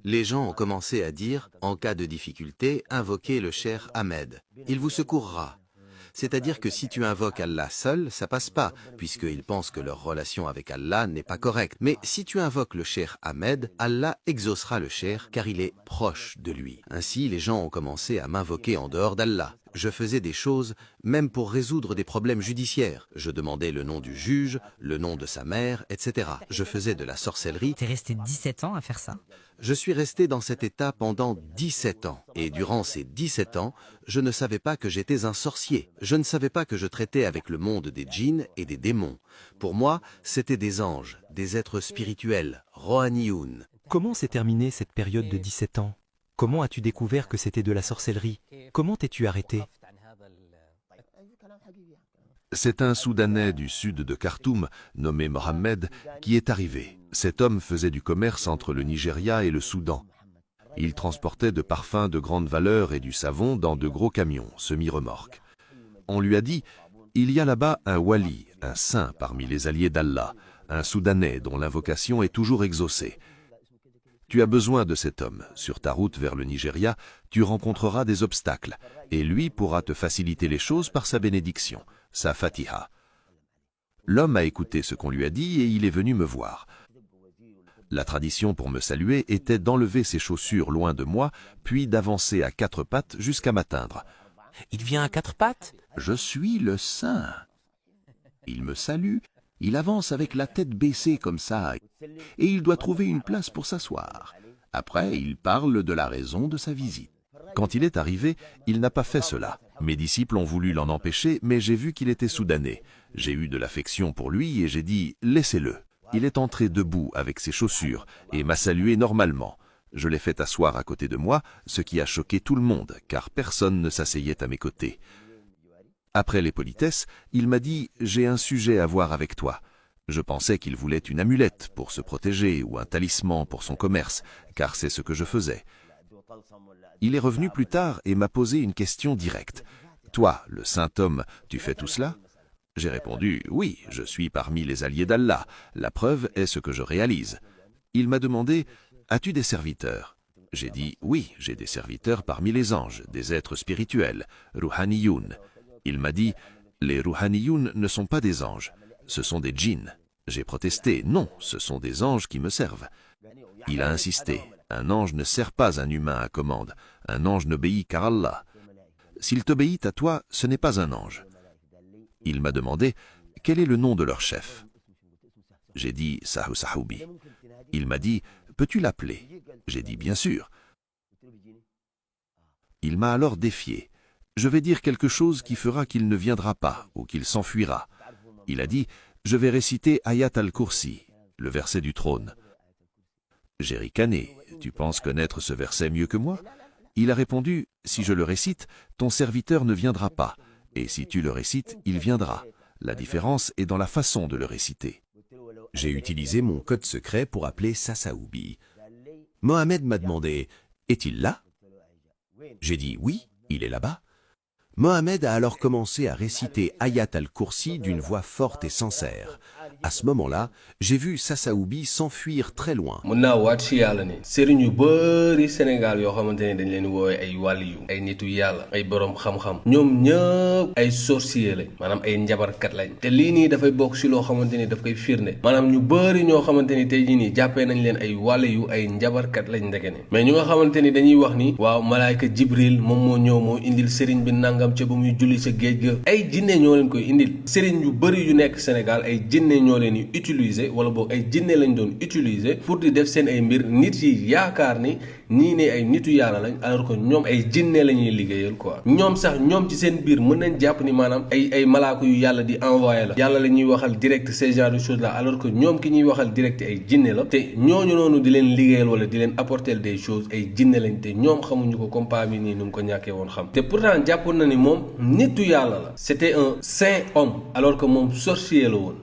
Les gens ont commencé à dire, en cas de difficulté, invoquez le cheikh Ahmed. Il vous secourra. C'est-à-dire que si tu invoques Allah seul, ça passe pas, puisqu'ils pensent que leur relation avec Allah n'est pas correcte. Mais si tu invoques le cheikh Ahmed, Allah exaucera le cheikh car il est proche de lui. Ainsi, les gens ont commencé à m'invoquer en dehors d'Allah. Je faisais des choses, même pour résoudre des problèmes judiciaires. Je demandais le nom du juge, le nom de sa mère, etc. Je faisais de la sorcellerie. T'es resté 17 ans à faire ça? Je suis resté dans cet état pendant 17 ans. Et durant ces 17 ans, je ne savais pas que j'étais un sorcier. Je ne savais pas que je traitais avec le monde des djinns et des démons. Pour moi, c'était des anges, des êtres spirituels, rohaniyoun. Comment s'est terminée cette période de 17 ans? Comment as-tu découvert que c'était de la sorcellerie? Comment t'es-tu arrêté? C'est un Soudanais du sud de Khartoum, nommé Mohamed, qui est arrivé. Cet homme faisait du commerce entre le Nigeria et le Soudan. Il transportait de parfums de grande valeur et du savon dans de gros camions, semi-remorques. On lui a dit, il y a là-bas un wali, un saint parmi les alliés d'Allah, un Soudanais dont l'invocation est toujours exaucée. Tu as besoin de cet homme. Sur ta route vers le Nigeria, tu rencontreras des obstacles, et lui pourra te faciliter les choses par sa bénédiction, sa fatiha. L'homme a écouté ce qu'on lui a dit et il est venu me voir. La tradition pour me saluer était d'enlever ses chaussures loin de moi, puis d'avancer à quatre pattes jusqu'à m'atteindre. Il vient à quatre pattes? Je suis le saint. Il me salue, il avance avec la tête baissée comme ça, et il doit trouver une place pour s'asseoir. Après, il parle de la raison de sa visite. Quand il est arrivé, il n'a pas fait cela. Mes disciples ont voulu l'en empêcher, mais j'ai vu qu'il était soudanais. J'ai eu de l'affection pour lui et j'ai dit « laissez-le ». Il est entré debout avec ses chaussures et m'a salué normalement. Je l'ai fait asseoir à côté de moi, ce qui a choqué tout le monde, car personne ne s'asseyait à mes côtés. Après les politesses, il m'a dit « j'ai un sujet à voir avec toi ». Je pensais qu'il voulait une amulette pour se protéger ou un talisman pour son commerce, car c'est ce que je faisais. Il est revenu plus tard et m'a posé une question directe. « Toi, le saint homme, tu fais tout cela ?» J'ai répondu « Oui, je suis parmi les alliés d'Allah. La preuve est ce que je réalise. » Il m'a demandé « As-tu des serviteurs ?» J'ai dit « Oui, j'ai des serviteurs parmi les anges, des êtres spirituels, ruhaniyoun. » Il m'a dit « Les ruhaniyoun ne sont pas des anges, ce sont des djinns. » J'ai protesté « Non, ce sont des anges qui me servent. » Il a insisté « Un ange ne sert pas un humain à commande, un ange n'obéit qu'à Allah. S'il t'obéit à toi, ce n'est pas un ange. » Il m'a demandé « Quel est le nom de leur chef ?» J'ai dit « Sahu Sahoubi ». Il m'a dit « Peux-tu l'appeler ?» J'ai dit « Bien sûr ». Il m'a alors défié. « Je vais dire quelque chose qui fera qu'il ne viendra pas ou qu'il s'enfuira. » Il a dit « Je vais réciter Ayat al-Kursi, le verset du trône. » J'ai ricané. « Tu penses connaître ce verset mieux que moi ?» Il a répondu « Si je le récite, ton serviteur ne viendra pas. Et si tu le récites, il viendra. La différence est dans la façon de le réciter. » J'ai utilisé mon code secret pour appeler Sassaoubi. Mohamed m'a demandé « Est-il là ?» J'ai dit « Oui, il est là-bas. » Mohamed a alors commencé à réciter Ayat al-Kursi d'une voix forte et sincère. À ce moment-là, j'ai vu Sassaoubi s'enfuir très loin. mun naa waat ci yàlla ni sëriñ yu bëri Sénégal yoo xamante ne dañ leen woowee ay wàlliyu ay nitu yàlla ay borom xam-xam ñoom ñëpp ay sorcier lañ maanaam ay njabarkat lañ te lii nii dafay bokk ci loo xamante ni daf koy firnde maanaam ñu bëri ñoo xamante ni tey jii nii jàppee nañ leen ay wàlliyu ay njabarkat lañ ndeke ne mais ñu nga xamante ni dañuy wax ni waaw malaayka Jibril moom moo ñëw moo indil sëriñ bi nangam ca ba muy julli ca géej ga ay jinne ñoo leen koy indil sëriñ yu bëri yu nekk Sénégal ay jinne ñoo leen di utiliser wala boog ay jinne lañ doon utiliser pour di def seen ay mbir nit yi yaakaar ni ñii ne ay nitu yàlla lañ alors que ñoom ay jinne la ñuy liggéeyal quoi ñoom sax ñoom ci seen biir mën nañ jàpp ni maanaam ay malaaka yu yàlla di envoyé la yàlla la ñuy waxal direct ces genre de choses là alors que ñoom ki ñuy waxal direct ay jinne la te ñooñu noonu di leen liggéeyal wala di leen apporter des choses ay jinne lañ te ñoom xamuñu ko comme pas bi nii nu mu ko ñàkkee woon xam te pourtant jàppoon na ni moom nitu yàlla la c'était un saint homme alors que moom sorcier la woon